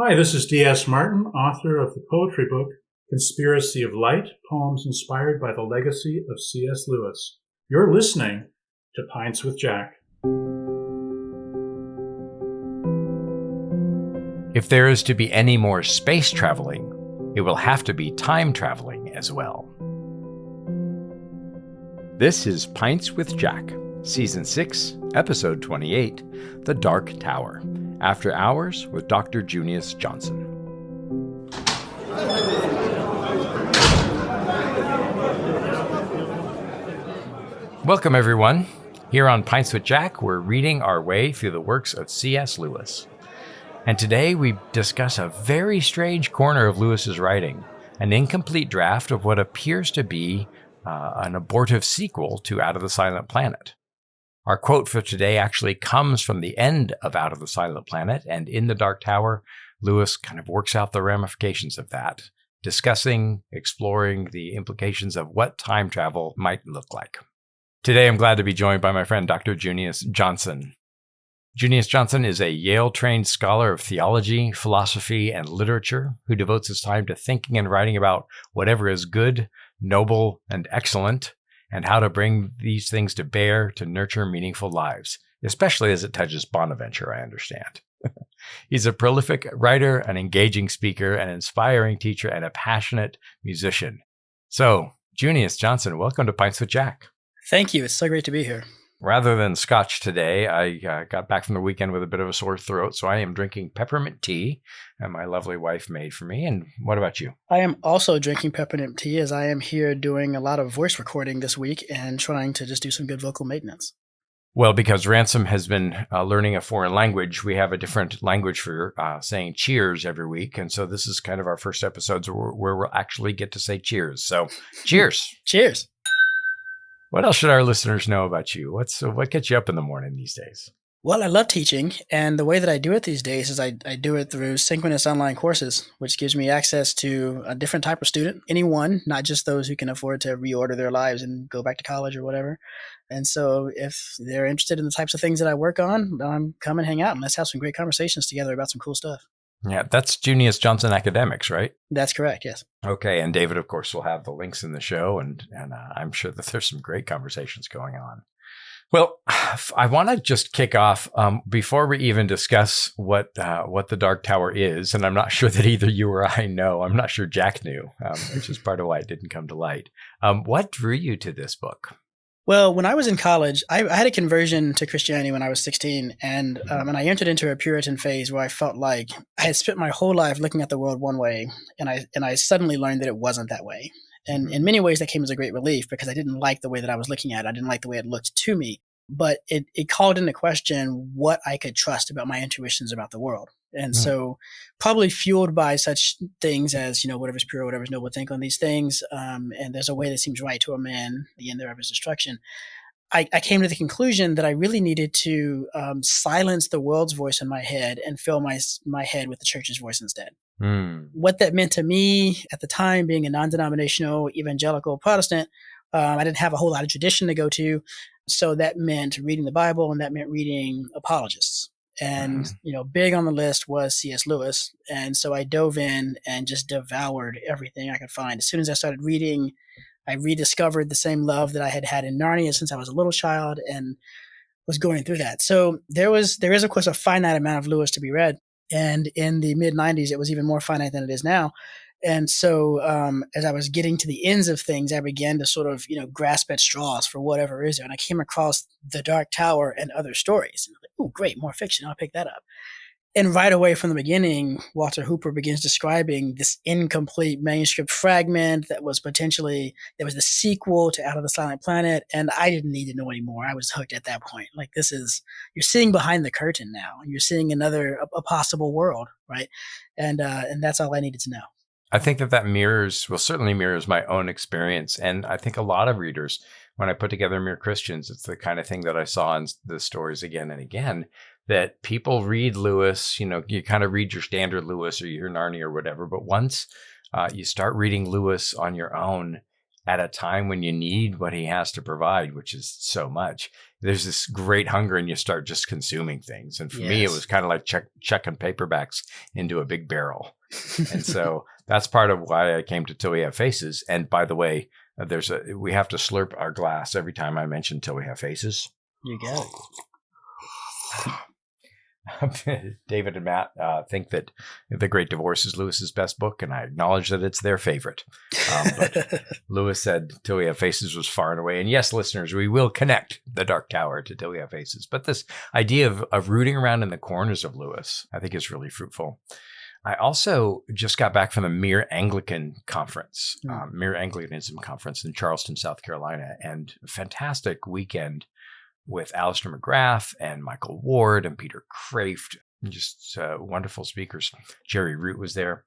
Hi, this is D.S. Martin, author of the poetry book Conspiracy of Light, Poems Inspired by the Legacy of C.S. Lewis. You're listening to Pints with Jack. If there is to be any more space traveling, it will have to be time traveling as well. This is Pints with Jack, Season 6, Episode 28, The Dark Tower, After Hours with Dr. Junius Johnson. Welcome, everyone. Here on Pints with Jack, we're reading our way through the works of C.S. Lewis. And today we discuss a very strange corner of Lewis's writing, an incomplete draft of what appears to be an abortive sequel to Out of the Silent Planet. Our quote for today actually comes from the end of Out of the Silent Planet, and in The Dark Tower, Lewis kind of works out the ramifications of that, discussing, exploring the implications of what time travel might look like. Today, I'm glad to be joined by my friend, Dr. Junius Johnson. Junius Johnson is a Yale-trained scholar of theology, philosophy, and literature who devotes his time to thinking and writing about whatever is good, noble, and excellent, and how to bring these things to bear to nurture meaningful lives, especially as it touches Bonaventure, I understand. He's a prolific writer, an engaging speaker, an inspiring teacher, and a passionate musician. So, Junius Johnson, welcome to Pints with Jack. Thank you. It's so great to be here. Rather than scotch today, I got back from the weekend with a bit of a sore throat, so I am drinking peppermint tea that my lovely wife made for me. And what about you? I am also drinking peppermint tea as I am here doing a lot of voice recording this week and trying to just do some good vocal maintenance. Well, because Ransom has been learning a foreign language, we have a different language for saying cheers every week. And so this is kind of our first episodes where we'll actually get to say cheers. So cheers. Cheers. What else should our listeners know about you? What gets you up in the morning these days? Well, I love teaching, and the way that I do it these days is I do it through synchronous online courses, which gives me access to a different type of student, anyone, not just those who can afford to reorder their lives and go back to college or whatever. And so if they're interested in the types of things that I work on, come and hang out and let's have some great conversations together about some cool stuff. Yeah, that's Junius Johnson Academics, right? That's correct, yes. Okay, and David, of course, will have the links in the show, and I'm sure that there's some great conversations going on. Well, I want to just kick off before we even discuss what the Dark Tower is, and I'm not sure that either you or I know. I'm not sure Jack knew, which is part of why it didn't come to light. What drew you to this book? Well, when I was in college, I had a conversion to Christianity when I was 16, and I entered into a Puritan phase where I felt like I had spent my whole life looking at the world one way, and I suddenly learned that it wasn't that way. And in many ways, that came as a great relief because I didn't like the way that I was looking at it. I didn't like the way it looked to me, but it called into question what I could trust about my intuitions about the world. And so probably fueled by such things as, whatever's pure, whatever's noble, think on these things. And there's a way that seems right to a man, the end thereof is destruction. I came to the conclusion that I really needed to silence the world's voice in my head and fill my head with the church's voice instead. What that meant to me at the time, being a non-denominational evangelical Protestant, I didn't have a whole lot of tradition to go to. So that meant reading the Bible, and that meant reading apologists. And, big on the list was C.S. Lewis. And so I dove in and just devoured everything I could find. As soon as I started reading, I rediscovered the same love that I had had in Narnia since I was a little child and was going through that. So there is, of course, a finite amount of Lewis to be read. And in the mid-90s, it was even more finite than it is now. And so as I was getting to the ends of things, I began to sort of, grasp at straws for whatever is there. And I came across The Dark Tower and other stories. And like, oh, great, more fiction. I'll pick that up. And right away from the beginning, Walter Hooper begins describing this incomplete manuscript fragment that was the sequel to Out of the Silent Planet. And I didn't need to know anymore. I was hooked at that point. Like you're seeing behind the curtain now. You're seeing a possible world, right? And that's all I needed to know. I think that certainly mirrors my own experience. And I think a lot of readers, when I put together Mere Christians, it's the kind of thing that I saw in the stories again and again, that people read Lewis, you kind of read your standard Lewis or your Narnia or whatever. But once you start reading Lewis on your own, at a time when you need what he has to provide, which is so much. There's this great hunger and you start just consuming things. And for me, it was kind of like checking paperbacks into a big barrel. And so that's part of why I came to Till We Have Faces. And by the way, we have to slurp our glass every time I mention Till We Have Faces. You got it. David and Matt think that The Great Divorce is Lewis's best book, and I acknowledge that it's their favorite. But Lewis said Till We Have Faces was far and away. And yes, listeners, we will connect The Dark Tower to Till We Have Faces. But this idea of rooting around in the corners of Lewis, I think is really fruitful. I also just got back from the Mere Anglicanism Conference in Charleston, South Carolina, and a fantastic weekend with Alistair McGrath and Michael Ward and Peter Kraft, just wonderful speakers. Jerry Root was there.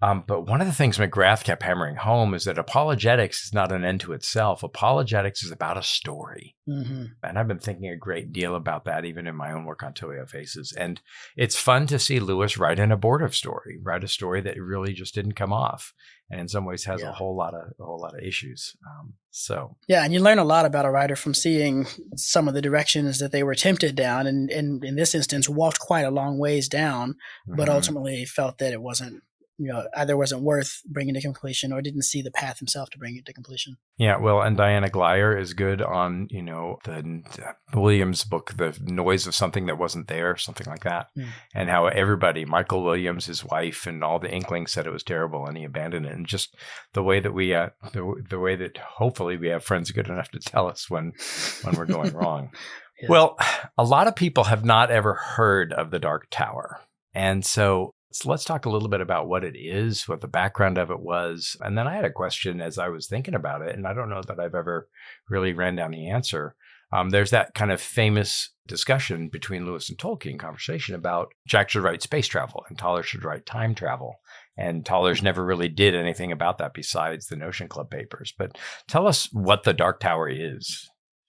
But one of the things McGrath kept hammering home is that apologetics is not an end to itself. Apologetics is about a story. Mm-hmm. And I've been thinking a great deal about that, even in my own work on Till We Have Faces. And it's fun to see Lewis write an abortive story, write a story that really just didn't come off. And in some ways has a whole lot of issues. Yeah, and you learn a lot about a writer from seeing some of the directions that they were tempted down, and in this instance, walked quite a long ways down, but ultimately felt that it wasn't, either wasn't worth bringing to completion or didn't see the path himself to bring it to completion. Yeah, well, and Diana Glyer is good on, the Williams book, The Noise of Something That Wasn't There, something like that. And how everybody, Michael Williams, his wife, and all the Inklings said it was terrible and he abandoned it. And just the way that the way that hopefully we have friends good enough to tell us when we're going wrong. Yeah. Well, a lot of people have not ever heard of the Dark Tower. And so let's talk a little bit about what it is, what the background of it was. And then I had a question as I was thinking about it, and I don't know that I've ever really ran down the answer. There's that kind of famous discussion between Lewis and Tolkien, conversation about Jack should write space travel and Toller should write time travel. And Toller's never really did anything about that besides the Notion Club papers. But tell us what the Dark Tower is.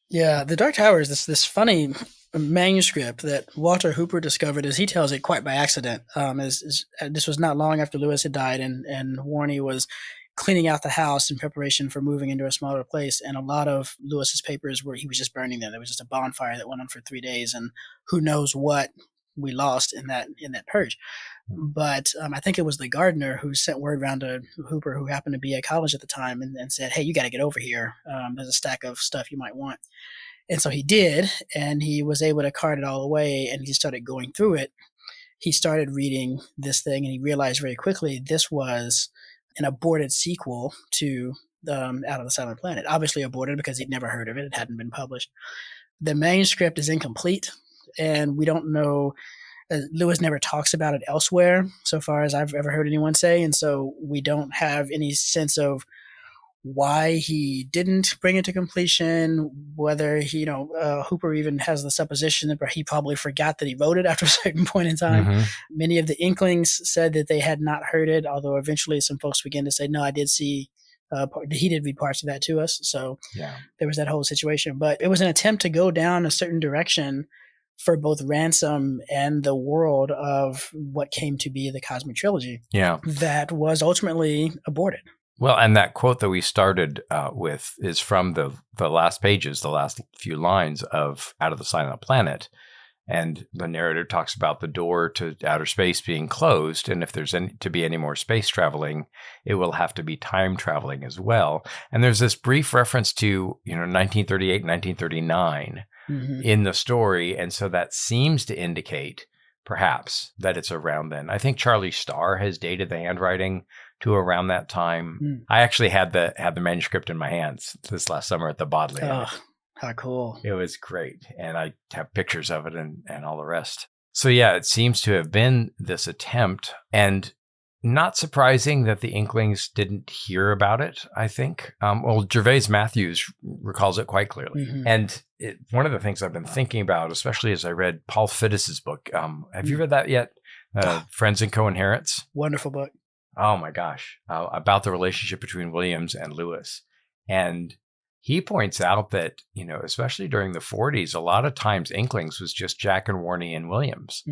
Yeah, the Dark Tower is this funny manuscript that Walter Hooper discovered, as he tells it, quite by accident. This was not long after Lewis had died, and Warney was cleaning out the house in preparation for moving into a smaller place. And a lot of Lewis's papers he was just burning them. There was just a bonfire that went on for 3 days, and who knows what we lost in that purge. But I think it was the gardener who sent word around to Hooper, who happened to be at college at the time, and said, "Hey, you got to get over here. There's a stack of stuff you might want." And so he did, and he was able to cart it all away, and he started going through it. He started reading this thing, and he realized very quickly this was an aborted sequel to Out of the Silent Planet. Obviously aborted because he'd never heard of it. It hadn't been published. The manuscript is incomplete, and we don't know. Lewis never talks about it elsewhere, so far as I've ever heard anyone say, and so we don't have any sense of why he didn't bring it to completion, whether Hooper even has the supposition that he probably forgot that he wrote it after a certain point in time. Mm-hmm. Many of the Inklings said that they had not heard it, although eventually some folks began to say, no, I did see, he did read parts of that to us. So there was that whole situation. But it was an attempt to go down a certain direction for both Ransom and the world of what came to be the Cosmic Trilogy. Yeah. That was ultimately aborted. Well, and that quote that we started with is from the last pages, the last few lines of Out of the Silent Planet. And the narrator talks about the door to outer space being closed. And if there's to be any more space traveling, it will have to be time traveling as well. And there's this brief reference to, 1938, 1939 in the story. And so that seems to indicate perhaps that it's around then. I think Charlie Starr has dated the handwriting to around that time. I actually had the manuscript in my hands this last summer at the Bodley. Oh, how cool. It was great. And I have pictures of it and all the rest. So yeah, it seems to have been this attempt, and not surprising that the Inklings didn't hear about it, I think. Gervais Matthews recalls it quite clearly. Mm-hmm. And one of the things I've been thinking about, especially as I read Paul Fittis's book, have you read that yet? Friends and Co-Inherents? Wonderful book. Oh my gosh, about the relationship between Williams and Lewis. And he points out that, especially during the 40s, a lot of times Inklings was just Jack and Warney and Williams.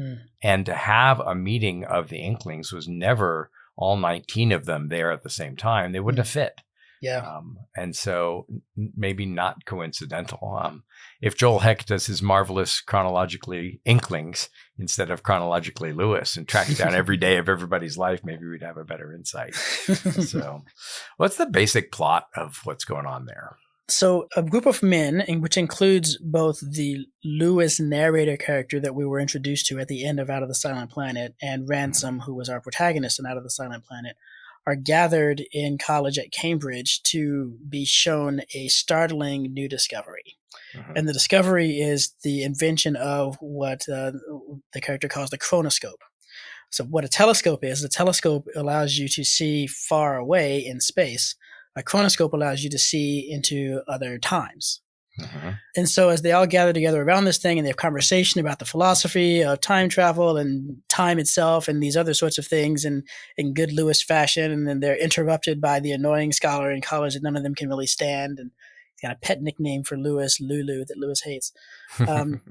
And to have a meeting of the Inklings was never all 19 of them there at the same time. They wouldn't have fit. Yeah. And so maybe not coincidental. If Joel Heck does his marvelous chronologically Inklings instead of chronologically Lewis and tracks down every day of everybody's life, maybe we'd have a better insight. So what's the basic plot of what's going on there? So a group of men, which includes both the Lewis narrator character that we were introduced to at the end of Out of the Silent Planet and Ransom, who was our protagonist in Out of the Silent Planet, are gathered in college at Cambridge to be shown a startling new discovery. And the discovery is the invention of what the character calls the chronoscope. So what a telescope is, a telescope allows you to see far away in space. A chronoscope allows you to see into other times. And so as they all gather together around this thing and they have conversation about the philosophy of time travel and time itself and these other sorts of things in good Lewis fashion, and then they're interrupted by the annoying scholar in college that none of them can really stand, and he's got a pet nickname for Lewis, Lulu, that Lewis hates.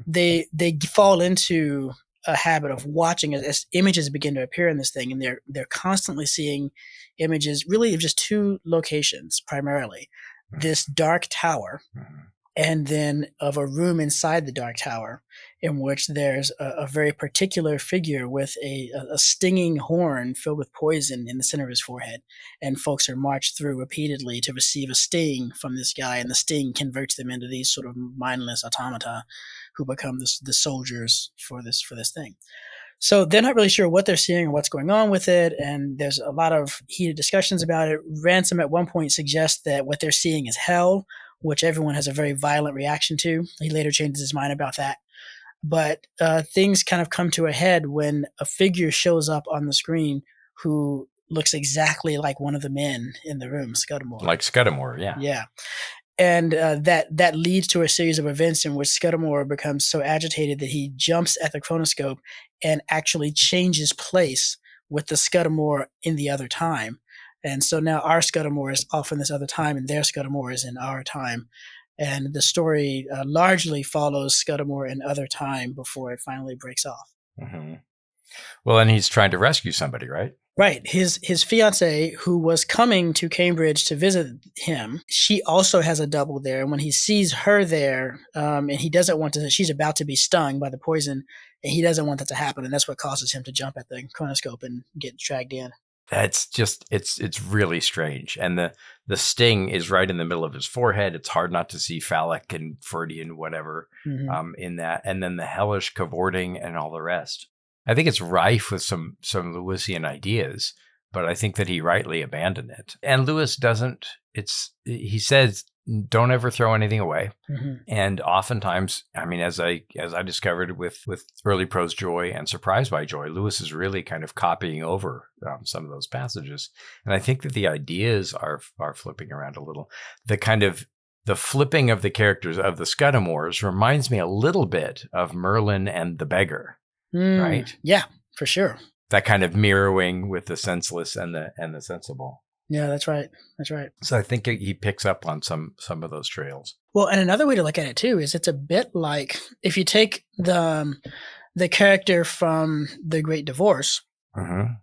They fall into a habit of watching as images begin to appear in this thing, and they're constantly seeing images really of just two locations primarily. This dark tower, and then of a room inside the dark tower in which there's a very particular figure with a stinging horn filled with poison in the center of his forehead. And folks are marched through repeatedly to receive a sting from this guy, and the sting converts them into these sort of mindless automata who become the soldiers for this thing. So they're not really sure what they're seeing or what's going on with it, and there's a lot of heated discussions about it. Ransom at one point suggests that what they're seeing is hell, which everyone has a very violent reaction to. He later changes his mind about that. But things kind of come to a head when a figure shows up on the screen who looks exactly like one of the men in the room, Scudamore. Like Scudamore, yeah. Yeah. And that leads to a series of events in which Scudamore becomes so agitated that he jumps at the chronoscope and actually changes place with the Scudamore in the other time. And so now our Scudamore is off in this other time, and their Scudamore is in our time. And the story largely follows Scudamore in other time before it finally breaks off. Well, and he's trying to rescue somebody, right? Right. His fiancée, who was coming to Cambridge to visit him, she also has a double there. And when he sees her there, and he doesn't want to, she's about to be stung by the poison, and he doesn't want that to happen. And that's what causes him to jump at the chronoscope and get dragged in. That's just, it's really strange. And the sting is right in the middle of his forehead. It's hard not to see phallic and Freudian whatever in that. And then the hellish cavorting and all the rest. I think it's rife with some Lewisian ideas, but I think that he rightly abandoned it. And Lewis doesn't, he says, don't ever throw anything away. And oftentimes, I mean, as I discovered with early prose joy and surprised by joy, Lewis is really kind of copying over some of those passages. And I think that the ideas are flipping around a little. The flipping of the characters of the Scudamores reminds me a little bit of Merlin and the beggar. Right? Yeah, for sure. That kind of mirroring with the senseless and the sensible. Yeah, that's right. That's right. So I think he picks up on some of those trails. Well, and another way to look at it too is it's a bit like if you take the character from The Great Divorce,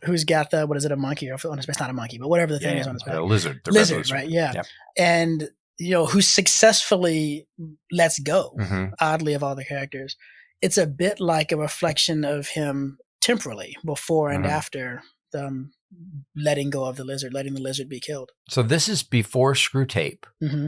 who's got the, what is it, a monkey? Or on his back? It's not a monkey, but whatever the thing is on his back. A lizard. The lizard, right? Yeah. Yep. And who successfully lets go, oddly, of all the characters. It's a bit like a reflection of him temporally, before and after letting go of the lizard, letting the lizard be killed. So this is before Screwtape.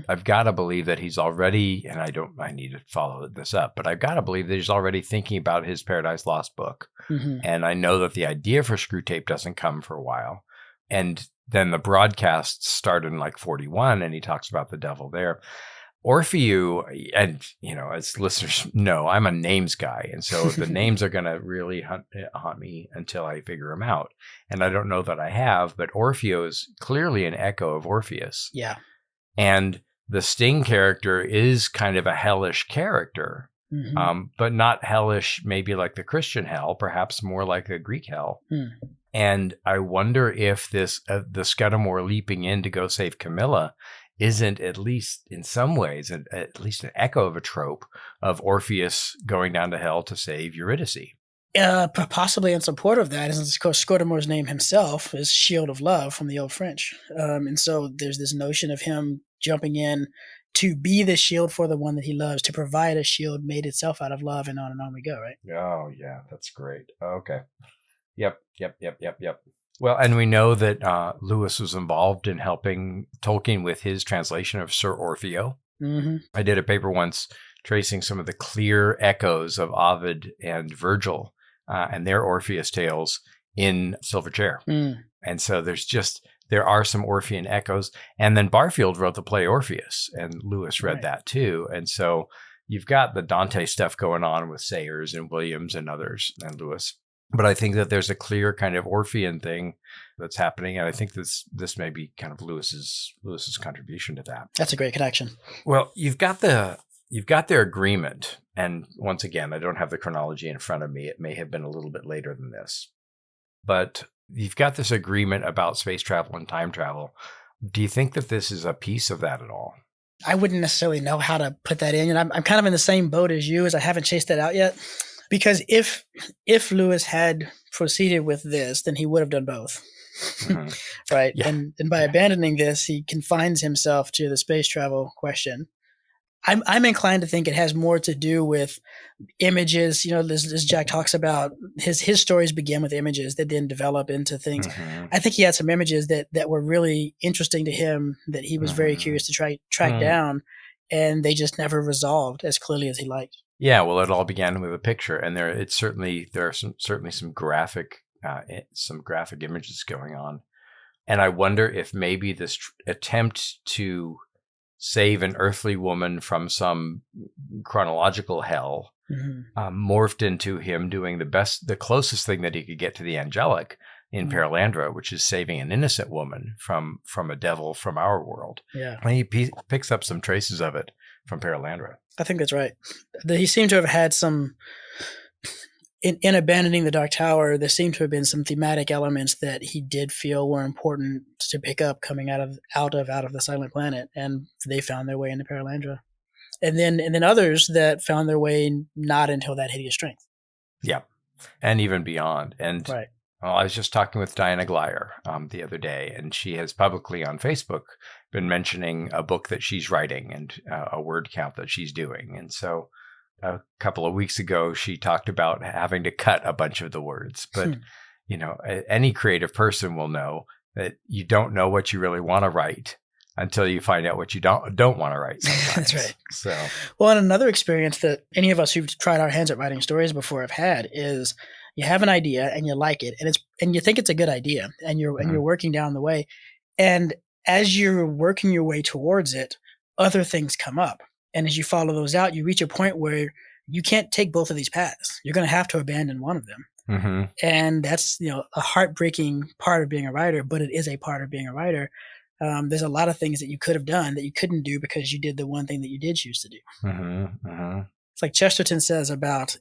I've got to believe that he's already, and I need to follow this up, but I've got to believe that he's already thinking about his Paradise Lost book. And I know that the idea for Screwtape doesn't come for a while. And then the broadcasts start in like 41, and he talks about the devil there. Orpheus, and as listeners know, I'm a names guy, and so the names are going to really haunt me until I figure them out. And I don't know that I have, but Orpheus is clearly an echo of Orpheus. Yeah, and the Sting character is kind of a hellish character, but not hellish, maybe like the Christian hell, perhaps more like a Greek hell. And I wonder if this the Scudamore leaping in to go save Camilla isn't, at least in some ways, at least an echo of a trope of Orpheus going down to hell to save Eurydice. Possibly in support of that is, of course, Scudimore's name himself is Shield of Love from the Old French. And so there's this notion of him jumping in to be the shield for the one that he loves, to provide a shield made itself out of love, and on we go, right? Oh, yeah, that's great. Okay. Yep. Well, and we know that Lewis was involved in helping Tolkien with his translation of Sir Orfeo. Mm-hmm. I did a paper once tracing some of the clear echoes of Ovid and Virgil and their Orpheus tales in Silverchair. And so there are some Orphean echoes. And then Barfield wrote the play Orpheus, and Lewis read that too. And so you've got the Dante stuff going on with Sayers and Williams and others and Lewis. But I think that there's a clear kind of Orphean thing that's happening. And I think this may be kind of Lewis's contribution to that. That's a great connection. Well, you've got their agreement. And once again, I don't have the chronology in front of me. It may have been a little bit later than this. But you've got this agreement about space travel and time travel. Do you think that this is a piece of that at all? I wouldn't necessarily know how to put that in. And I'm kind of in the same boat as you, as I haven't chased that out yet. Because if Lewis had proceeded with this, then he would have done both. Mm-hmm. Right? Yeah. And by abandoning this, he confines himself to the space travel question. I'm inclined to think it has more to do with images. As Jack talks about, his stories begin with images that then develop into things. Mm-hmm. I think he had some images that were really interesting to him that he was very curious to track down, and they just never resolved as clearly as he liked. Yeah, well, it all began with a picture, and there are certainly some graphic images going on, and I wonder if maybe this attempt to save an earthly woman from some chronological hell morphed into him doing the closest thing that he could get to the angelic in Perelandra, which is saving an innocent woman from a devil from our world. Yeah, and he picks up some traces of it from Perelandra. I think that's right. He seemed to have had some, in abandoning the Dark Tower, there seemed to have been some thematic elements that he did feel were important to pick up coming out of the Silent Planet, and they found their way into Perelandra. And then others that found their way not until that hideous strength. Yeah, and even beyond. And right. Well, I was just talking with Diana Glyer the other day, and she has publicly on Facebook been mentioning a book that she's writing and a word count that she's doing. And so a couple of weeks ago, she talked about having to cut a bunch of the words. But, any creative person will know that you don't know what you really want to write until you find out what you don't want to write sometimes. That's right. So, well, and another experience that any of us who've tried our hands at writing stories before have had is you have an idea and you like it, and you think it's a good idea, and you're working down the way, and as you're working your way towards it, other things come up, and as you follow those out, you reach a point where you can't take both of these paths. You're going to have to abandon one of them, and that's a heartbreaking part of being a writer, but it is a part of being a writer. There's a lot of things that you could have done that you couldn't do because you did the one thing that you did choose to do. It's like Chesterton says about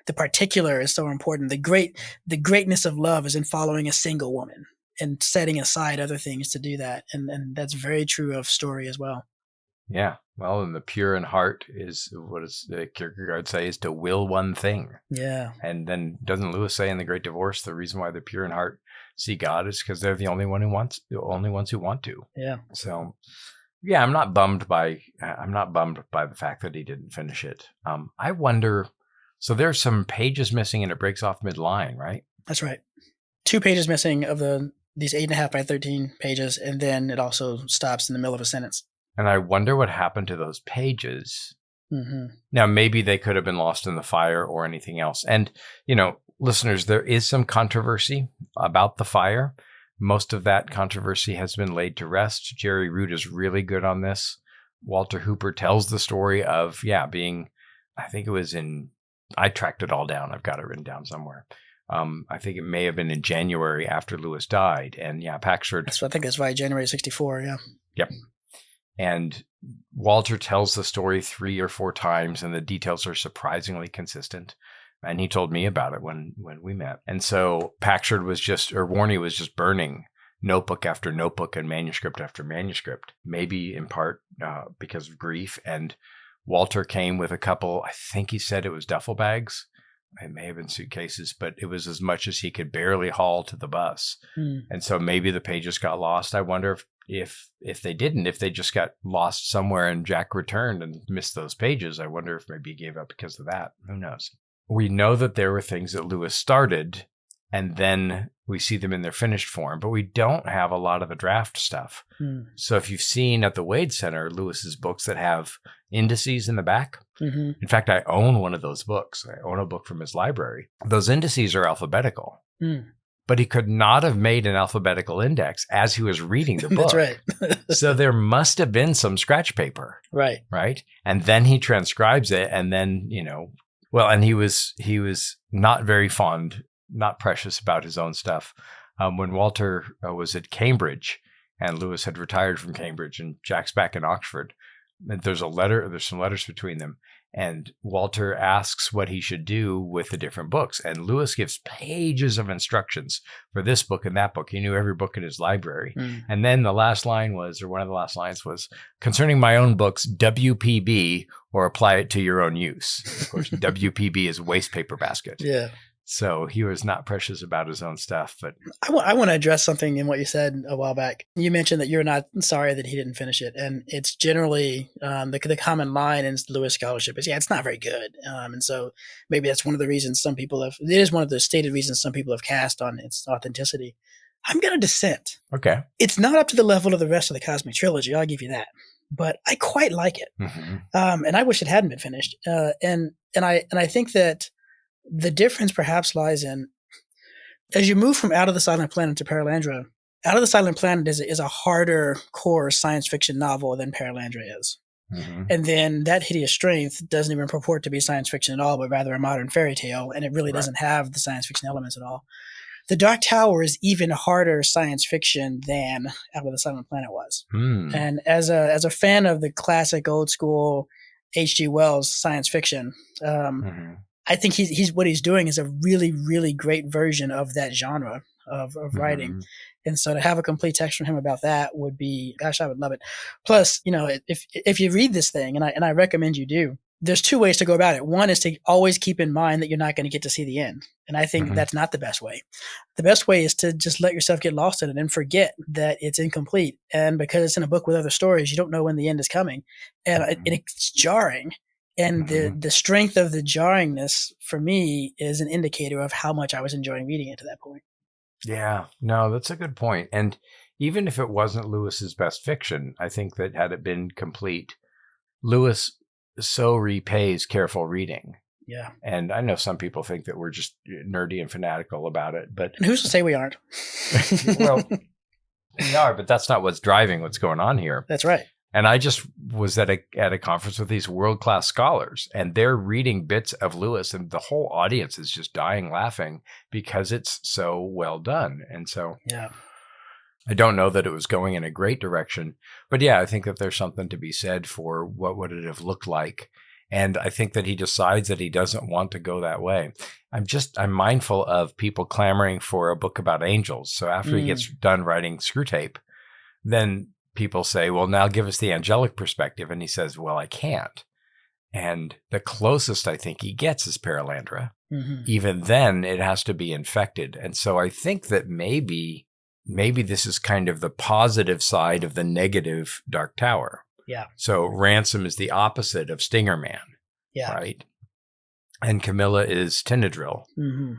the particular is so important. The greatness of love is in following a single woman and setting aside other things to do that. And that's very true of story as well. Yeah. Well, and the pure in heart is what does Kierkegaard say is to will one thing. Yeah. And then doesn't Lewis say in The Great Divorce, the reason why the pure in heart see God is because they're the only ones who want to. Yeah. So yeah, I'm not bummed by the fact that he didn't finish it. I wonder. So there's some pages missing and it breaks off mid-line, right? That's right. 2 pages missing of these 8.5 by 13 pages, and then it also stops in the middle of a sentence. And I wonder what happened to those pages. Now, maybe they could have been lost in the fire or anything else. And, listeners, there is some controversy about the fire. Most of that controversy has been laid to rest. Jerry Root is really good on this. Walter Hooper tells the story of, being, I think it was I tracked it all down. I've got it written down somewhere. I think it may have been in January after Lewis died. And Packshard. I think that's right, January 1964, yeah. Yep. And Walter tells the story 3 or 4 times, and the details are surprisingly consistent. And he told me about it when we met. And so Packshard Warney was just burning notebook after notebook and manuscript after manuscript, maybe in part because of grief. And Walter came with a couple, I think he said it was duffel bags it may have been suitcases, but it was as much as he could barely haul to the bus. Hmm. And so maybe the pages got lost. I wonder if they didn't, if they just got lost somewhere and Jack returned and missed those pages. I wonder if maybe he gave up because of that. Who knows? We know that there were things that Lewis started, and then we see them in their finished form, but we don't have a lot of the draft stuff. So if you've seen at the Wade Center, Lewis's books that have indices in the back. Mm-hmm. In fact, I own one of those books. I own a book from his library. Those indices are alphabetical, but he could not have made an alphabetical index as he was reading the book. That's right. So there must have been some scratch paper. Right. Right. And then he transcribes it. And then, and he was not very fond, not precious about his own stuff. When Walter was at Cambridge and Lewis had retired from Cambridge and Jack's back in Oxford, there's some letters between them. And Walter asks what he should do with the different books. And Lewis gives pages of instructions for this book and that book. He knew every book in his library. And then one of the last lines was, concerning my own books, WPB, or apply it to your own use. Of course, WPB is waste paper basket. Yeah. So he was not precious about his own stuff. But I want to address something in what you said a while back. You mentioned that you're not sorry that he didn't finish it. And it's generally the common line in Lewis scholarship is, it's not very good. And so maybe that's one of the reasons it is one of the stated reasons some people have cast on its authenticity. I'm going to dissent. Okay. It's not up to the level of the rest of the Cosmic Trilogy. I'll give you that. But I quite like it. Mm-hmm. And I wish it hadn't been finished. And I think that the difference perhaps lies in, as you move from Out of the Silent Planet to Paralandra, Out of the Silent Planet is a harder core science fiction novel than Paralandra is. Mm-hmm. And then That Hideous Strength doesn't even purport to be science fiction at all, but rather a modern fairy tale, and it really doesn't have the science fiction elements at all. The Dark Tower is even harder science fiction than Out of the Silent Planet was. And as a fan of the classic old school H.G. Wells science fiction, I think what he's doing is a really, really great version of that genre of writing. And so to have a complete text from him about that would be, gosh, I would love it. Plus, if you read this thing, and I recommend you do, there's two ways to go about it. One is to always keep in mind that you're not going to get to see the end. And I think that's not the best way. The best way is to just let yourself get lost in it and forget that it's incomplete. And because it's in a book with other stories, you don't know when the end is coming. And it's jarring. And the strength of the jarringness for me is an indicator of how much I was enjoying reading it to that point. Yeah, no, that's a good point. And even if it wasn't Lewis's best fiction, I think that had it been complete, Lewis so repays careful reading. Yeah. And I know some people think that we're just nerdy and fanatical about it, but and who's to say we aren't? Well, we are, but that's not what's driving what's going on here. That's right. And I just was at a conference with these world-class scholars, and they're reading bits of Lewis, and the whole audience is just dying laughing because it's so well done. And so I don't know that it was going in a great direction, but I think that there's something to be said for what would it have looked like. And I think that he decides that he doesn't want to go that way. I'm mindful of people clamoring for a book about angels. So after he gets done writing Screwtape, then people say, well, now give us the angelic perspective. And he says, well, I can't. And the closest I think he gets is Paralandra. Even then, it has to be infected. And so I think that maybe this is kind of the positive side of the negative Dark Tower. Yeah. So Ransom is the opposite of Stinger Man. Yeah. Right. And Camilla is Tinadrill.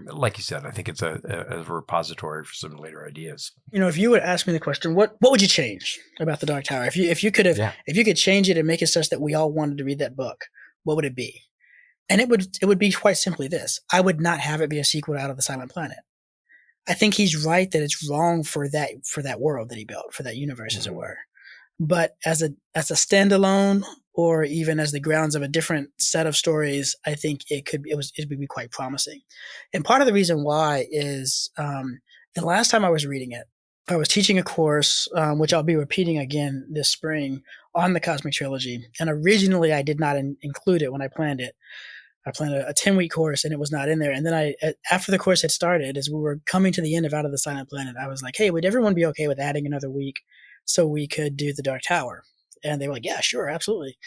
Like you said, I think it's a repository for some later ideas. If you would ask me the question, what would you change about the Dark Tower? If you could change it and make it such that we all wanted to read that book, what would it be? And it would be quite simply this: I would not have it be a sequel to Out of the Silent Planet. I think he's right that it's wrong for that world that he built, for that universe, as it were. But as a standalone, or even as the grounds of a different set of stories, I think it would be quite promising. And part of the reason why is the last time I was reading it, I was teaching a course, which I'll be repeating again this spring, on the Cosmic Trilogy. And originally I did not include it when I planned it. I planned a 10-week course and it was not in there. And then after the course had started, as we were coming to the end of Out of the Silent Planet, I was like, hey, would everyone be okay with adding another week so we could do the Dark Tower? And they were like, yeah, sure, absolutely.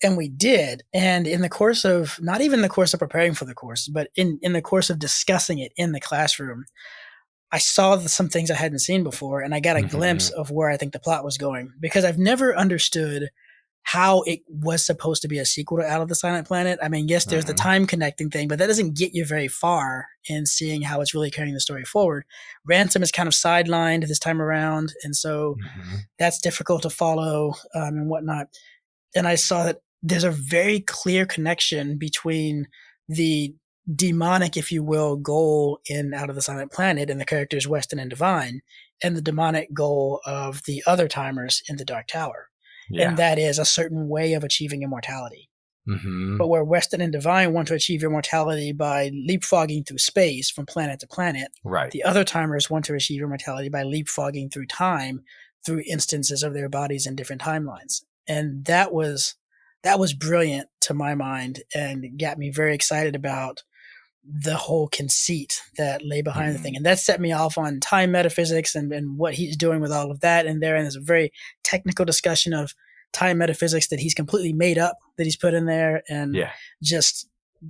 And we did. And in the course of, not even the course of preparing for the course, but in the course of discussing it in the classroom, I saw some things I hadn't seen before, and I got a glimpse of where I think the plot was going, because I've never understood how it was supposed to be a sequel to Out of the Silent Planet. I mean, yes, there's the time connecting thing, but that doesn't get you very far in seeing how it's really carrying the story forward. Ransom is kind of sidelined this time around, and so that's difficult to follow and whatnot. And I saw that there's a very clear connection between the demonic, if you will, goal in Out of the Silent Planet and the characters Weston and Divine, and the demonic goal of the other timers in the Dark Tower. Yeah. And that is a certain way of achieving immortality. But where Weston and Divine want to achieve immortality by leapfrogging through space from planet to planet, the other timers want to achieve immortality by leapfrogging through time, through instances of their bodies in different timelines. And that was brilliant to my mind, and got me very excited about the whole conceit that lay behind the thing. And that set me off on time metaphysics and what he's doing with all of that. And there's a very technical discussion of time metaphysics that he's completely made up, that he's put in there. And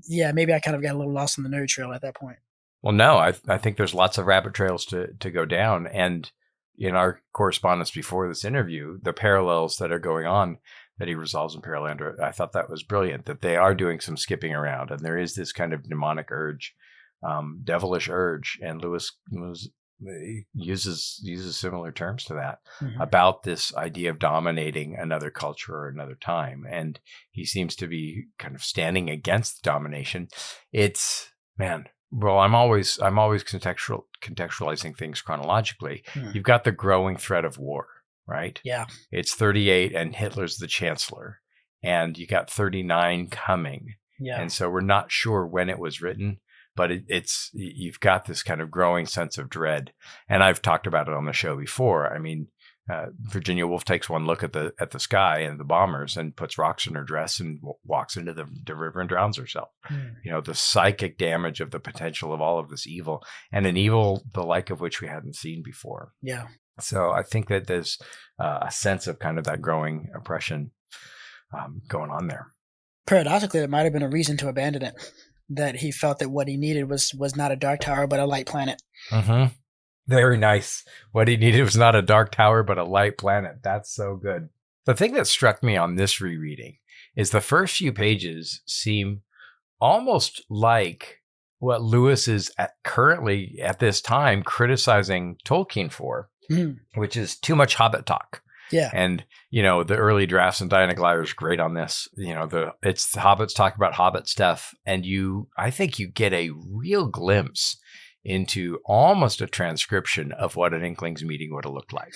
maybe I kind of got a little lost on the nerd trail at that point. Well, no, I think there's lots of rabbit trails to go down. And in our correspondence before this interview, the parallels that are going on that he resolves in Paralander, I thought that was brilliant, that they are doing some skipping around, and there is this kind of demonic urge, devilish urge, and Lewis uses similar terms to that about this idea of dominating another culture or another time, and he seems to be kind of standing against domination. It's, man, well, I'm always contextualizing things chronologically. You've got the growing threat of war. Right? Yeah. It's 38 and Hitler's the chancellor, and you got 39 coming. Yeah. And so we're not sure when it was written, but you've got this kind of growing sense of dread. And I've talked about it on the show before. I mean, Virginia Woolf takes one look at the sky and the bombers and puts rocks in her dress and walks into the river and drowns herself. You know, the psychic damage of the potential of all of this evil, and an evil the like of which we hadn't seen before. Yeah. So I think that there's a sense of kind of that growing oppression going on there. Paradoxically, it might have been a reason to abandon it, that he felt that what he needed was not a dark tower, but a light planet. Very nice. What he needed was not a dark tower, but a light planet. That's so good. The thing that struck me on this rereading is the first few pages seem almost like what Lewis is currently at this time criticizing Tolkien for, which is too much Hobbit talk. Yeah. And, you know, the early drafts, and Diana Gleyer's great on this, you know, the Hobbits talk about Hobbit stuff. And I think you get a real glimpse into almost a transcription of what an Inklings meeting would have looked like.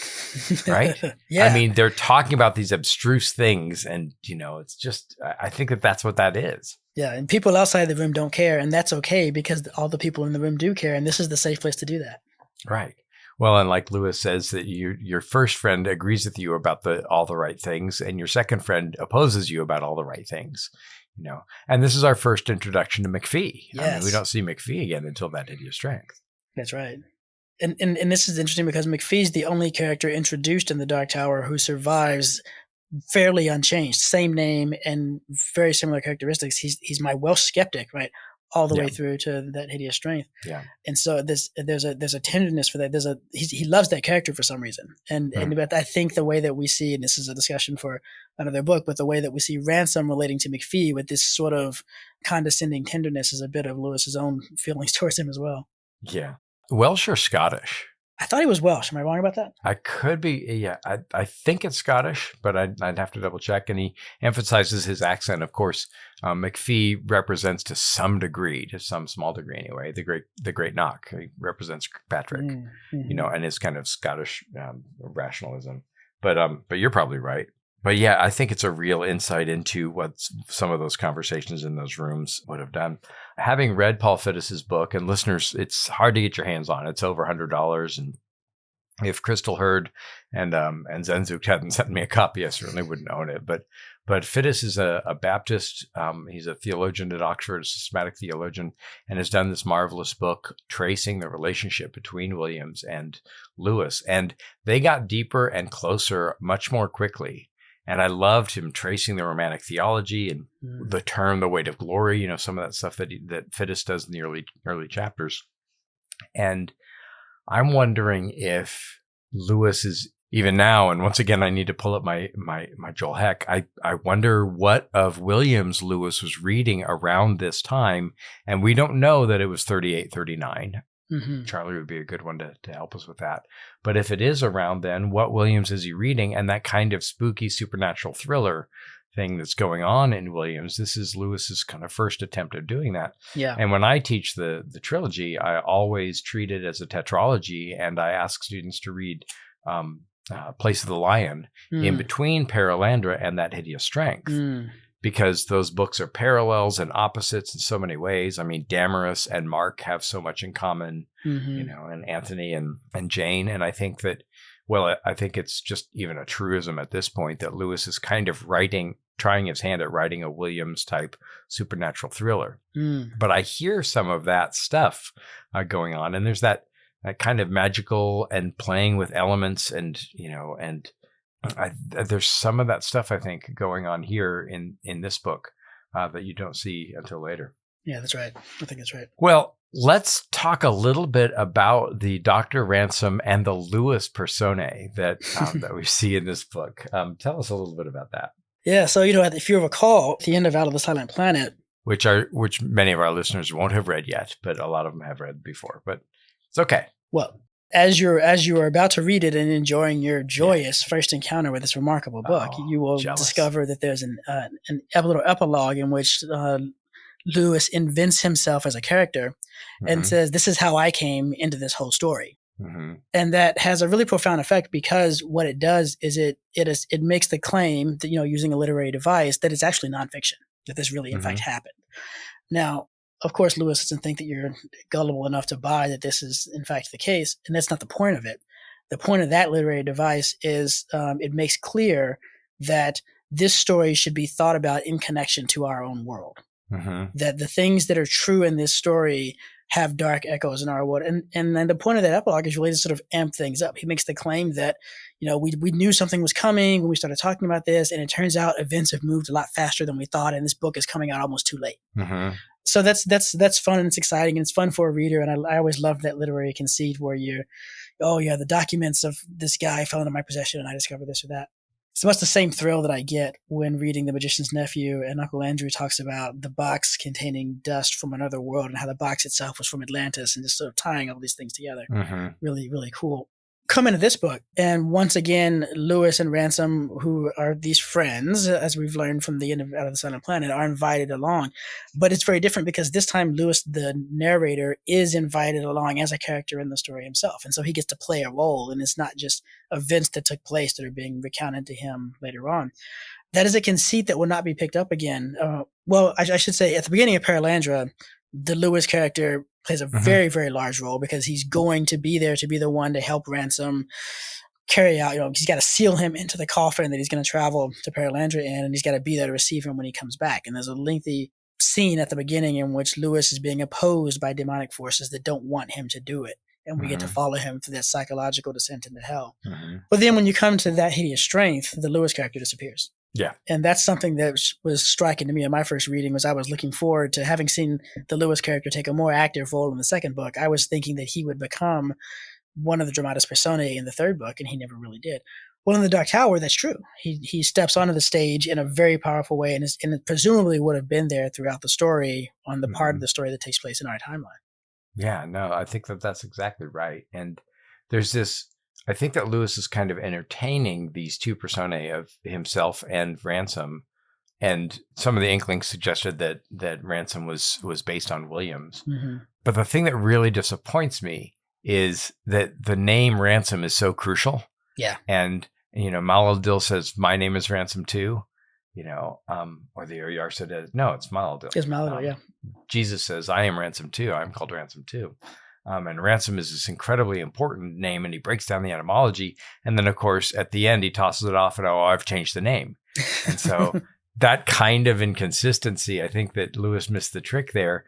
Right? Yeah. I mean, they're talking about these abstruse things, and, you know, it's just, I think that's what that is. Yeah. And people outside the room don't care. And that's okay, because all the people in the room do care. And this is the safe place to do that. Right. Well, and like Lewis says, that your first friend agrees with you about all the right things, and your second friend opposes you about all the right things. You know, and this is our first introduction to McPhee. Yes. I mean, we don't see McPhee again until that Idiot Strength. That's right. And this is interesting because McPhee's the only character introduced in the Dark Tower who survives fairly unchanged. Same name and very similar characteristics. He's my Welsh skeptic, right? All the way through to that Hideous Strength. Yeah. And so there's a tenderness for that. He loves that character for some reason. And but I think the way that we see, and this is a discussion for another book, but the way that we see Ransom relating to McPhee with this sort of condescending tenderness is a bit of Lewis's own feelings towards him as well. Yeah. Welsh or Scottish? I thought he was Welsh. Am I wrong about that? I could be. Yeah, I think it's Scottish, but I'd have to double check. And he emphasizes his accent. Of course, McPhee represents to some degree, to some small degree anyway, the great knock. He represents Patrick, you know, and his kind of Scottish rationalism. But you're probably right. But yeah, I think it's a real insight into what some of those conversations in those rooms would have done. Having read Paul Fittis's book, and listeners, it's hard to get your hands on. It's over $100. And if Crystal Hurd and Zenzuk hadn't sent me a copy, I certainly wouldn't own it. But Fittis is a Baptist. He's a theologian at Oxford, a systematic theologian, and has done this marvelous book tracing the relationship between Williams and Lewis. And they got deeper and closer much more quickly. And I loved him tracing the romantic theology and the term, the weight of glory, some of that stuff that Fittis does in the early chapters. And I'm wondering if Lewis is even now, and once again, I need to pull up my Joel Heck. I wonder what of Williams Lewis was reading around this time. And we don't know that it was 38, 39. Mm-hmm. Charlie would be a good one to help us with that. But if it is around then, what Williams is he reading? And that kind of spooky supernatural thriller thing that's going on in Williams, this is Lewis's kind of first attempt at doing that. Yeah. And when I teach the trilogy, I always treat it as a tetralogy, and I ask students to read Place of the Lion in between Perelandra and That Hideous Strength. Because those books are parallels and opposites in so many ways. I mean, Damaris and Mark have so much in common, and Anthony and Jane. And I think that, I think it's just even a truism at this point that Lewis is kind of trying his hand at writing a Williams type supernatural thriller. But I hear some of that stuff going on. And there's that kind of magical and playing with elements and there's some of that stuff, I think, going on here in this book that you don't see until later. Yeah, that's right. I think that's right. Well, let's talk a little bit about the Dr. Ransom and the Lewis personae that we see in this book. Tell us a little bit about that. Yeah, so, if you recall, at the end of Out of the Silent Planet, which many of our listeners won't have read yet, but a lot of them have read before, but it's okay. Well, as you are about to read it and enjoying your joyous first encounter with this remarkable book, you will discover that there's a little epilogue in which Lewis invents himself as a character and says, "This is how I came into this whole story." And that has a really profound effect, because what it does is it makes the claim that, using a literary device, that it's actually nonfiction, that this really in fact happened. Now, of course, Lewis doesn't think that you're gullible enough to buy that this is in fact the case, and that's not the point of it. The point of that literary device is it makes clear that this story should be thought about in connection to our own world. That the things that are true in this story have dark echoes in our world. And then the point of that epilogue is really to sort of amp things up. He makes the claim that, we knew something was coming when we started talking about this, and it turns out events have moved a lot faster than we thought, and this book is coming out almost too late. So that's fun, and it's exciting, and it's fun for a reader. And I always love that literary conceit where the documents of this guy fell into my possession and I discovered this or that. It's much the same thrill that I get when reading The Magician's Nephew, and Uncle Andrew talks about the box containing dust from another world and how the box itself was from Atlantis, and just sort of tying all these things together. Really, really cool. Come into this book, and once again, Lewis and Ransom, who are these friends, as we've learned from the end of Out of the Silent Planet, are invited along. But it's very different, because this time Lewis, the narrator, is invited along as a character in the story himself. And so he gets to play a role, and it's not just events that took place that are being recounted to him later on. That is a conceit that will not be picked up again. I should say, at the beginning of Perelandra, the Lewis character plays a very, very large role, because he's going to be there to be the one to help Ransom carry out, he's got to seal him into the coffin that he's going to travel to Perelandra in, and he's got to be there to receive him when he comes back. And there's a lengthy scene at the beginning in which Lewis is being opposed by demonic forces that don't want him to do it. And we get to follow him through that psychological descent into hell. But then when you come to That Hideous Strength, the Lewis character disappears. Yeah. And that's something that was striking to me in my first reading. Was I was looking forward to having seen the Lewis character take a more active role in the second book. I was thinking that he would become one of the dramatis personae in the third book, and he never really did. Well, in The Dark Tower, that's true. He steps onto the stage in a very powerful way, and presumably would have been there throughout the story on the part of the story that takes place in our timeline. Yeah, no, I think that's exactly right. And there's this, I think that Lewis is kind of entertaining these two personae of himself and Ransom. And some of the Inklings suggested that Ransom was based on Williams. But the thing that really disappoints me is that the name Ransom is so crucial. Yeah. And, Maladil says, "My name is Ransom too." Or the Yarsa says, "No, it's Maladil." It's Maladil, yeah. Jesus says, "I am Ransom too. I'm called Ransom too." And Ransom is this incredibly important name, and he breaks down the etymology. And then, of course, at the end, he tosses it off and, I've changed the name. And so that kind of inconsistency, I think that Lewis missed the trick there,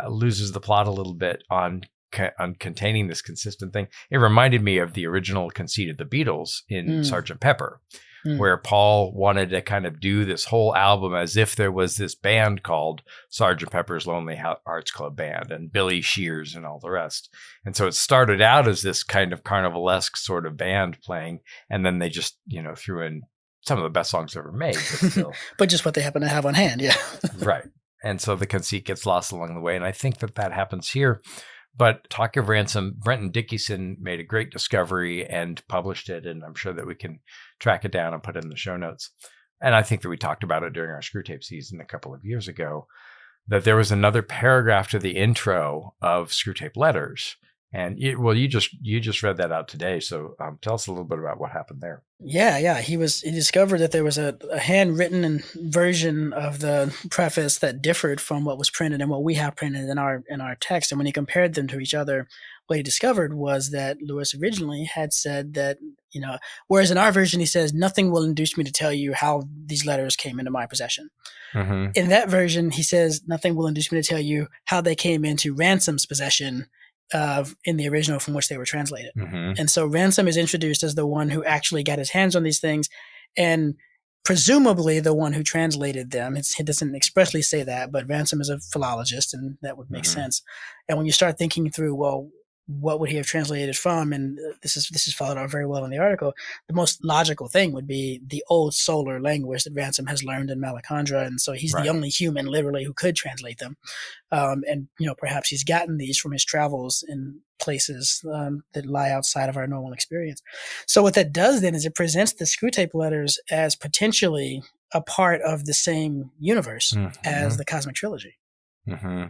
loses the plot a little bit on containing this consistent thing. It reminded me of the original conceit of the Beatles in Sgt. Pepper, where Paul wanted to kind of do this whole album as if there was this band called Sgt. Pepper's Lonely Hearts Club Band and Billy Shears and all the rest. And so it started out as this kind of carnivalesque sort of band playing, and then they just, threw in some of the best songs ever made, but still. But just what they happen to have on hand, yeah. Right. And so the conceit gets lost along the way. And I think that happens here. But Talk of Ransom, Brenton Dickinson made a great discovery and published it. And I'm sure that we can track it down and put it in the show notes. And I think that we talked about it during our Screwtape season a couple of years ago, that there was another paragraph to the intro of Screwtape Letters. And you just read that out today. So tell us a little bit about what happened there. Yeah. He discovered that there was a handwritten version of the preface that differed from what was printed and what we have printed in our text. And when he compared them to each other, what he discovered was that Lewis originally had said that, whereas in our version he says, "Nothing will induce me to tell you how these letters came into my possession." Mm-hmm. In that version, he says, "Nothing will induce me to tell you how they came into Ransom's possession." In the original from which they were translated. Mm-hmm. And so Ransom is introduced as the one who actually got his hands on these things and presumably the one who translated them. It doesn't expressly say that, but Ransom is a philologist and that would make sense. And when you start thinking through, well, what would he have translated from? And this is followed out very well in the article. The most logical thing would be the old solar language that Ransom has learned in Malacandra. And so he's the only human literally who could translate them. And perhaps he's gotten these from his travels in places that lie outside of our normal experience. So what that does then is it presents the Screwtape Letters as potentially a part of the same universe as the Cosmic Trilogy. Mm-hmm.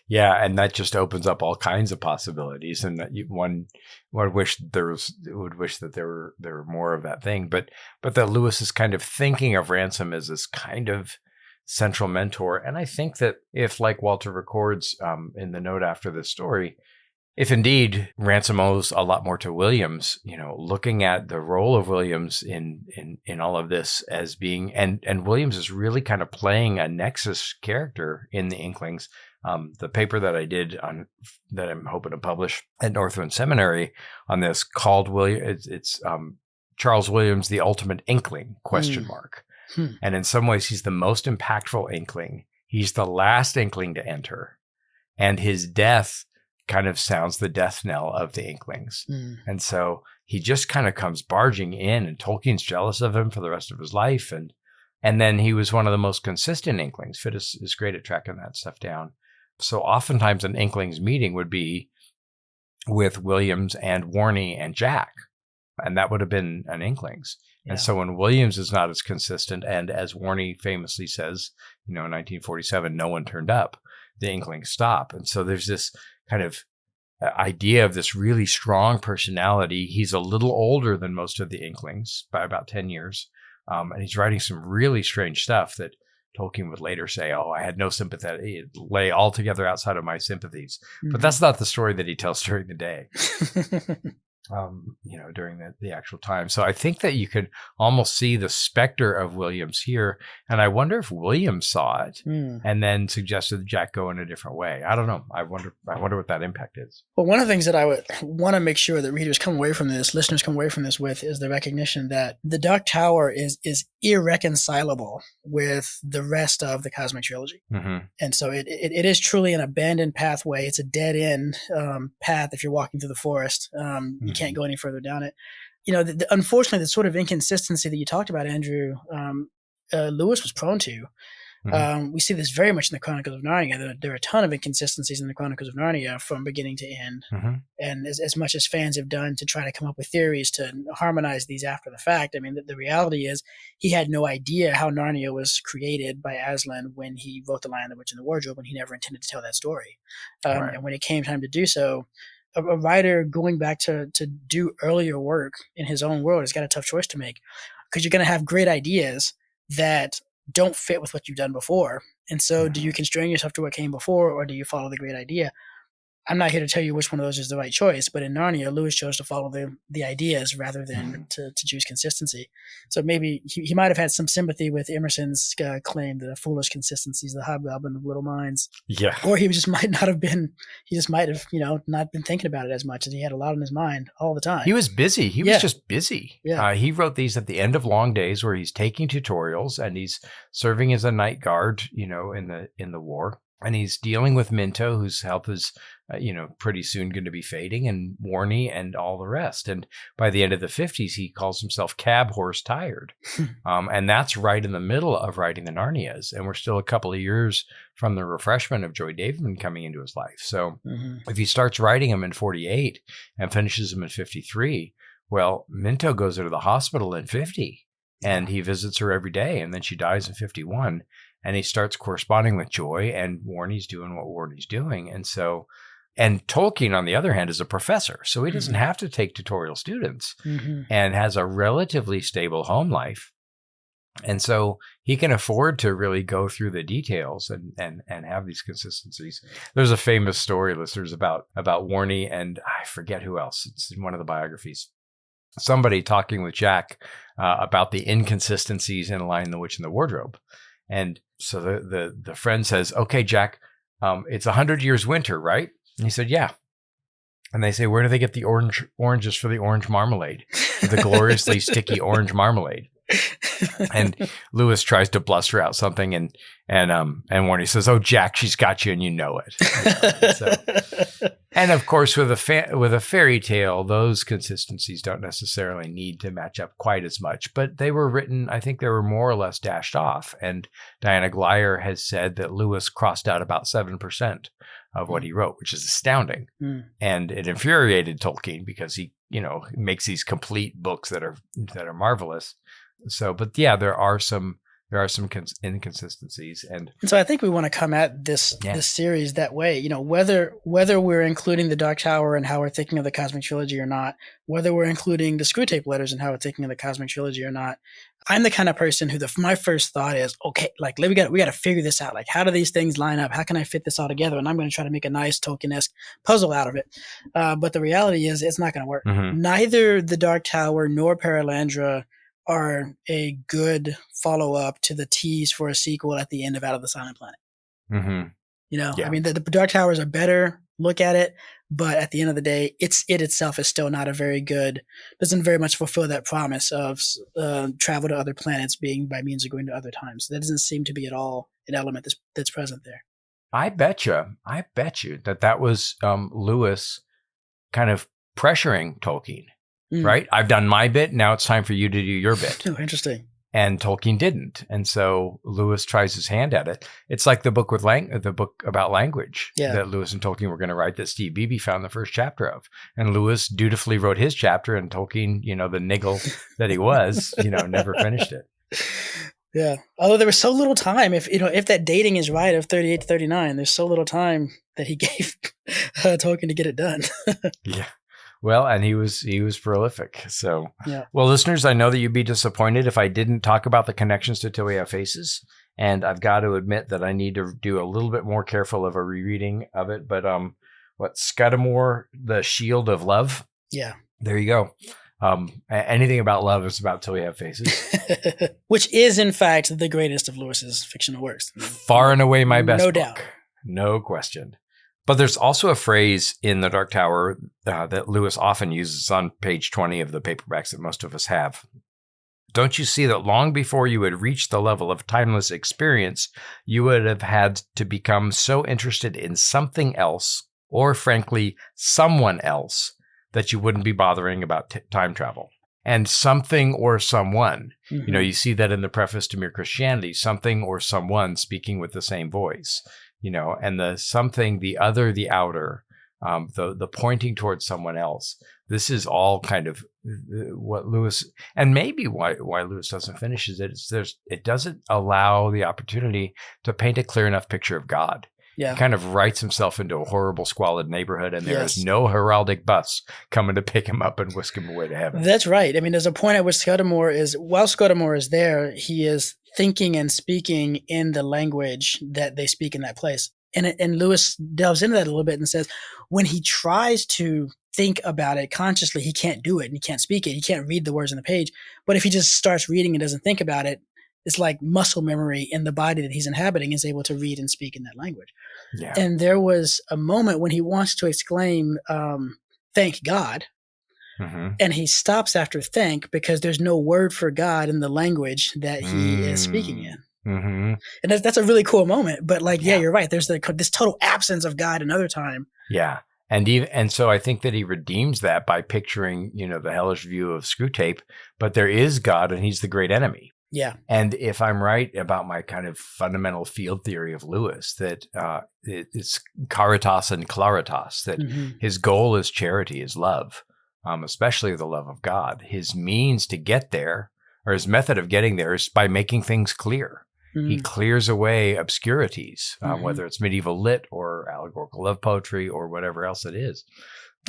Yeah, and that just opens up all kinds of possibilities, and that one would wish that there were more of that thing, but that Lewis is kind of thinking of Ransom as this kind of central mentor, and I think that if, like Walter records in the note after this story, if indeed Ransom owes a lot more to Williams, looking at the role of Williams in all of this as being, and Williams is really kind of playing a nexus character in the Inklings. The paper that I did that I'm hoping to publish at Northwind Seminary on this called it's Charles Williams, the Ultimate Inkling ? And in some ways, he's the most impactful Inkling. He's the last Inkling to enter, and his death kind of sounds the death knell of the Inklings. And so he just kind of comes barging in, and Tolkien's jealous of him for the rest of his life. And then he was one of the most consistent Inklings. Fit is great at tracking that stuff down. So oftentimes an Inklings meeting would be with Williams and Warney and Jack, and that would have been an Inklings. Yeah. And so when Williams is not as consistent, and as Warney famously says, in 1947, no one turned up, the Inklings stop. And so there's this kind of idea of this really strong personality. He's a little older than most of the Inklings by about 10 years. And he's writing some really strange stuff that Tolkien would later say, "Oh, I had no sympathy. It lay altogether outside of my sympathies." Mm-hmm. But that's not the story that he tells during the day. During the actual time. So I think that you could almost see the specter of Williams here. And I wonder if Williams saw it and then suggested Jack go in a different way. I don't know. I wonder what that impact is. Well, one of the things that I would want to make sure that readers come away from this, listeners come away from this with, is the recognition that the Dark Tower is irreconcilable with the rest of the Cosmic Trilogy. Mm-hmm. And so it is truly an abandoned pathway. It's a dead end path if you're walking through the forest. You can't go any further down it. Unfortunately, the sort of inconsistency that you talked about, Andrew, Lewis was prone to. Mm-hmm. We see this very much in the Chronicles of Narnia. There are a ton of inconsistencies in the Chronicles of Narnia from beginning to end. Mm-hmm. And as much as fans have done to try to come up with theories to harmonize these after the fact, I mean, the reality is he had no idea how Narnia was created by Aslan when he wrote The Lion, the Witch, and the Wardrobe, and he never intended to tell that story. Right. And when it came time to do so, a writer going back to do earlier work in his own world has got a tough choice to make, because you're going to have great ideas that don't fit with what you've done before. And so do you constrain yourself to what came before, or do you follow the great idea? I'm not here to tell you which one of those is the right choice, but in Narnia, Lewis chose to follow the ideas rather than to choose consistency. So maybe he might have had some sympathy with Emerson's claim that a foolish consistency is the hobgoblin of little minds. Yeah. Or he just might not have been, he just might have, not been thinking about it as much as he had a lot on his mind all the time. He was busy. He was just busy. Yeah. He wrote these at the end of long days where he's taking tutorials and he's serving as a night guard, in the war. And he's dealing with Minto, whose health is, pretty soon going to be fading, and Warnie and all the rest. And by the end of the 50s, he calls himself cab horse tired. And that's right in the middle of writing the Narnias. And we're still a couple of years from the refreshment of Joy Davidman coming into his life. So if he starts writing them in 48 and finishes them in 53, well, Minto goes into the hospital in 50 and he visits her every day. And then she dies in 51. And he starts corresponding with Joy, and Warnie's doing what Warnie's doing. And Tolkien, on the other hand, is a professor. So he doesn't have to take tutorial students and has a relatively stable home life. And so he can afford to really go through the details and have these consistencies. There's a famous story, listeners, about Warnie and I forget who else. It's in one of the biographies. Somebody talking with Jack about the inconsistencies in Lion, the Witch, and the Wardrobe. And so the friend says, "Okay, Jack, it's 100 years winter, right?" And he said, "Yeah." And they say, "Where do they get the oranges for the orange marmalade? The gloriously sticky orange marmalade?" And Lewis tries to bluster out something, and Warnie says, "Oh, Jack, she's got you, and you know it." And of course, with a fairy tale, those consistencies don't necessarily need to match up quite as much, but they were written. I think they were more or less dashed off. And Diana Glyer has said that Lewis crossed out about 7% of what he wrote, which is astounding. And it infuriated Tolkien because he, makes these complete books that are marvelous. So, but yeah, there are some inconsistencies, and so I think we want to come at this series that way. Whether we're including the Dark Tower and how we're thinking of the Cosmic Trilogy or not, whether we're including the Screwtape Letters and how we're thinking of the Cosmic Trilogy or not, I'm the kind of person who my first thought is, okay, like we got to figure this out. Like, how do these things line up? How can I fit this all together? And I'm going to try to make a nice Tolkien-esque puzzle out of it. But the reality is, it's not going to work. Neither the Dark Tower nor Paralandra are a good follow-up to the tease for a sequel at the end of Out of the Silent Planet. I mean, the Dark Tower is a better look at it, but at the end of the day, it itself is still not doesn't very much fulfill that promise of travel to other planets being by means of going to other times. That doesn't seem to be at all an element that's present there. I bet you that was Lewis kind of pressuring Tolkien. Right? I've done my bit. Now it's time for you to do your bit. Oh, interesting. And Tolkien didn't. And so Lewis tries his hand at it. It's like the book the book about language that Lewis and Tolkien were going to write that Steve Beebe found the first chapter of. And Lewis dutifully wrote his chapter, and Tolkien, the niggle that he was, never finished it. Yeah. Although there was so little time, if that dating is right of 38 to 39, there's so little time that he gave Tolkien to get it done. Yeah. Well, and he was prolific. So, Well, listeners, I know that you'd be disappointed if I didn't talk about the connections to Till We Have Faces, and I've got to admit that I need to do a little bit more careful of a rereading of it. But Scudamore, The Shield of Love? Yeah. There you go. Anything about love is about Till We Have Faces. Which is, in fact, the greatest of Lewis's fictional works. Far and away my best book. No doubt. No question. But there's also a phrase in The Dark Tower that Lewis often uses on page 20 of the paperbacks that most of us have. Don't you see that long before you had reached the level of timeless experience, you would have had to become so interested in something else, or frankly, someone else, that you wouldn't be bothering about time travel? And something or someone, you see that in the preface to Mere Christianity, something or someone speaking with the same voice. And the something, the other, the outer, the pointing towards someone else. This is all kind of what Lewis, and maybe why Lewis doesn't finish is it doesn't allow the opportunity to paint a clear enough picture of God. Yeah. He kind of writes himself into a horrible, squalid neighborhood, and there is no heraldic bus coming to pick him up and whisk him away to heaven. That's right. I mean, there's a point at which while Scudamore is there, he is thinking and speaking in the language that they speak in that place. And Lewis delves into that a little bit and says, when he tries to think about it consciously, he can't do it and he can't speak it. He can't read the words on the page. But if he just starts reading and doesn't think about it, it's like muscle memory in the body that he's inhabiting is able to read and speak in that language. Yeah. And there was a moment when he wants to exclaim, thank God. Mm-hmm. And he stops after thank because there's no word for God in the language that he is speaking in. Mm-hmm. And that's a really cool moment. But like, yeah, you're right. There's this total absence of God another time. Yeah. And so I think that he redeems that by picturing, the hellish view of Screwtape, but there is God and he's the great enemy. Yeah. And if I'm right about my kind of fundamental field theory of Lewis, that it's caritas and claritas, that his goal is charity, is love, especially the love of God. His means to get there, or his method of getting there, is by making things clear. He clears away obscurities, whether it's medieval lit or allegorical love poetry or whatever else it is.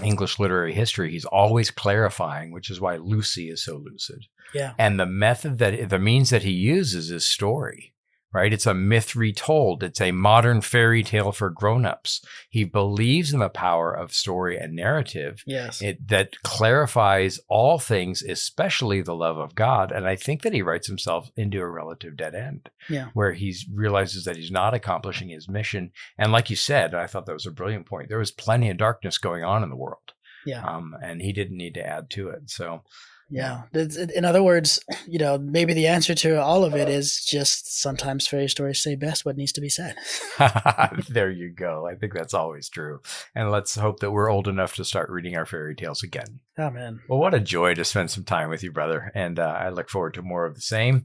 English literary history, he's always clarifying, which is why Lucy is so lucid. Yeah. And the means that he uses is story, right? It's a myth retold. It's a modern fairy tale for grown-ups. He believes in the power of story and narrative. Yes. That clarifies all things, especially the love of God. And I think that he writes himself into a relative dead end, where he realizes that he's not accomplishing his mission. And like you said, I thought that was a brilliant point. There was plenty of darkness going on in the world. Yeah. And he didn't need to add to it. So yeah. In other words, maybe the answer to all of it is just sometimes fairy stories say best what needs to be said. There you go. I think that's always true. And let's hope that we're old enough to start reading our fairy tales again. Oh, man. Well, what a joy to spend some time with you, brother. And I look forward to more of the same.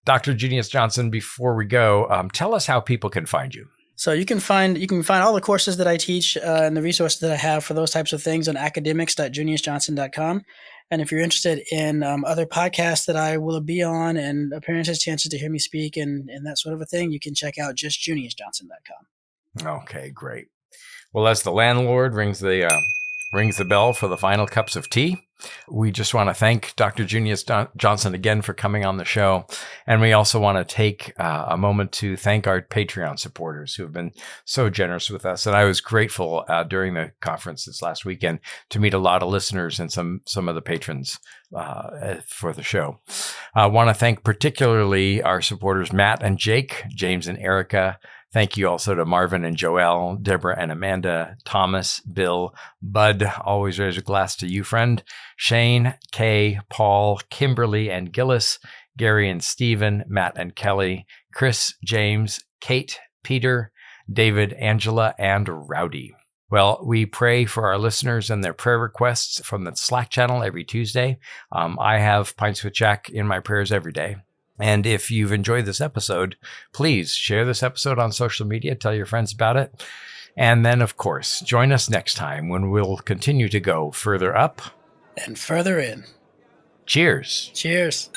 Dr. Junius Johnson, before we go, tell us how people can find you. So you can find all the courses that I teach and the resources that I have for those types of things on academics.juniusjohnson.com. And if you're interested in other podcasts that I will be on and appearances, chances to hear me speak and that sort of a thing, you can check out justjuniusjohnson.com. Okay, great. Well, as the landlord rings the bell for the final cups of tea, we just want to thank Dr. Junius Johnson again for coming on the show. And we also want to take a moment to thank our Patreon supporters who have been so generous with us. And I was grateful during the conference this last weekend to meet a lot of listeners and some of the patrons for the show. I want to thank particularly our supporters, Matt and Jake, James and Erica. Thank you also to Marvin and Joelle, Deborah and Amanda, Thomas, Bill, Bud, always raise a glass to you, friend, Shane, Kay, Paul, Kimberly and Gillis, Gary and Stephen, Matt and Kelly, Chris, James, Kate, Peter, David, Angela, and Rowdy. Well, we pray for our listeners and their prayer requests from the Slack channel every Tuesday. I have Pints with Jack in my prayers every day. And if you've enjoyed this episode, please share this episode on social media. Tell your friends about it. And then, of course, join us next time when we'll continue to go further up and further in. Cheers. Cheers.